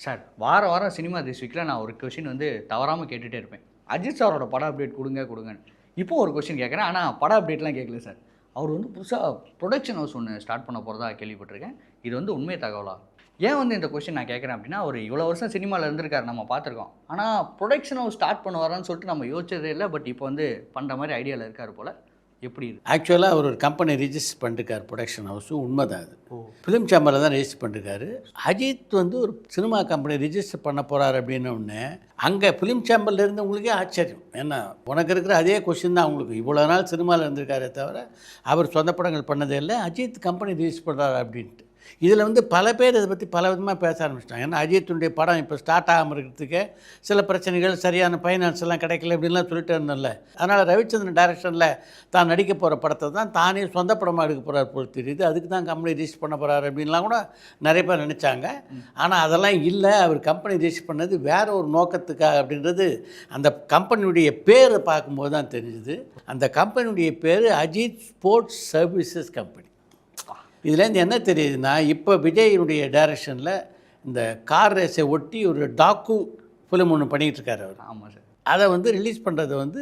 Sir வாரம் வாரம் cinema this வீக்கில் நான் ஒரு கொஷின் வந்து தவறாமல் கேட்டுகிட்டே இருப்பேன். அஜித் சாரோட பட அப்டேட் கொடுங்கன்னு. இப்போ ஒரு கொஷின் கேட்குறேன். ஆனால் பட அப்டேட்லாம் கேட்கல சார். அவர் வந்து புதுசாக ப்ரொடக்ஷன் ஹவுஸ் ஒன்று ஸ்டார்ட் பண்ண போகிறதா கேள்விப்பட்டிருக்கேன். இது வந்து உண்மை தகவலா? ஏன் வந்து இந்த கொஷின் நான் கேட்குறேன் அப்படின்னா, ஒரு இவ்வளோ வருஷம் சினிமாவில் இருந்திருக்காரு, நம்ம பார்த்துருக்கோம். ஆனால் ப்ரொடக்ஷன் ஹவுஸ் ஸ்டார்ட் பண்ண வரான்னு சொல்லிட்டு நம்ம யோசிச்சதே இல்லை. பட் இப்போ வந்து பண்ணுற மாதிரி ஐடியாவில் இருக்கார் போல். எப்படி இது? ஆக்சுவலாக அவர் ஒரு கம்பெனி ரிஜிஸ்டர் பண்ணிருக்கார், ப்ரொடக்ஷன் ஹவுஸு. உண்மைதான் அது. ஃபிலிம் சேம்பரில் தான் ரெஜிஸ்டர் பண்ணிருக்காரு. அஜித் வந்து ஒரு சினிமா கம்பெனி ரிஜிஸ்டர் பண்ண போகிறார் அப்படின்னு ஒன்று அங்கே ஃபிலிம் சேம்பரில் இருந்தவங்களுக்கே ஆச்சரியம். ஏன்னா உனக்கு இருக்கிற அதே கொஷின் தான் அவங்களுக்கு. இவ்வளோ நாள் சினிமாவில் இருந்திருக்காரே தவிர அவர் சொந்த படங்கள் பண்ணதே இல்லை. அஜித் கம்பெனி ரிஜிஸ்டர் பண்ணுறாரு அப்படின்ட்டு இதில் வந்து பல பேர் இதை பற்றி பல விதமாக பேச ஆரம்பிச்சிட்டாங்க. ஏன்னா அஜித்துடைய படம் இப்போ ஸ்டார்ட் ஆகாமல் இருக்கிறதுக்கே சில பிரச்சனைகள், சரியான ஃபைனான்ஸ் எல்லாம் கிடைக்கல அப்படின்லாம் சொல்லிட்டு இருந்தோம்ல. அதனால் ரவிச்சந்திரன் டைரக்ஷனில் தான் நடிக்க போகிற படத்தை தான் தானே சொந்த படமாக எடுக்க போகிறார் போல் தெரியுது. அதுக்கு தான் கம்பெனி ரிஜிஸ்டர் பண்ண போகிறார் அப்படின்லாம் கூட நிறைய பேர் நினச்சாங்க. ஆனால் அதெல்லாம் இல்லை. அவர் கம்பெனி ரிஜிஸ்டர் பண்ணது வேறு ஒரு நோக்கத்துக்காக அப்படின்றது அந்த கம்பெனியுடைய பேரை பார்க்கும்போது தான் தெரிஞ்சுது. அந்த கம்பெனியுடைய பேர் அஜித் ஸ்போர்ட்ஸ் சர்வீசஸ் கம்பெனி. இதுலேருந்து என்ன தெரியுதுன்னா, இப்போ விஜயினுடைய டைரக்ஷனில் இந்த கார் ரேஸை ஒட்டி ஒரு டாக்கு ஃபிலிம் ஒன்று பண்ணிகிட்டு இருக்காரு அவர். ஆமாம் சார். அதை வந்து ரிலீஸ் பண்ணுறது வந்து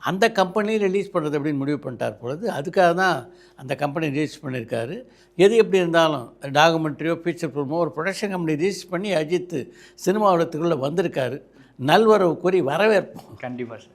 அந்த கம்பெனியில் ரிலீஸ் பண்ணுறது அப்படின்னு முடிவு பண்ணிட்டார் பொழுது, அதுக்காக தான் அந்த கம்பெனி ரிலீஸ் பண்ணியிருக்காரு. எது எப்படி இருந்தாலும் டாக்குமெண்ட்ரியோ ஃபீச்சர் ஃபிலிமோ ஒரு ப்ரொடக்ஷன் கம்பெனி ரிலீஸ் பண்ணி அஜித் சினிமா உலகத்துக்குள்ளே வந்திருக்காரு. நல்வரவு கூறி வரவேற்போம். கண்டிப்பாக சார்.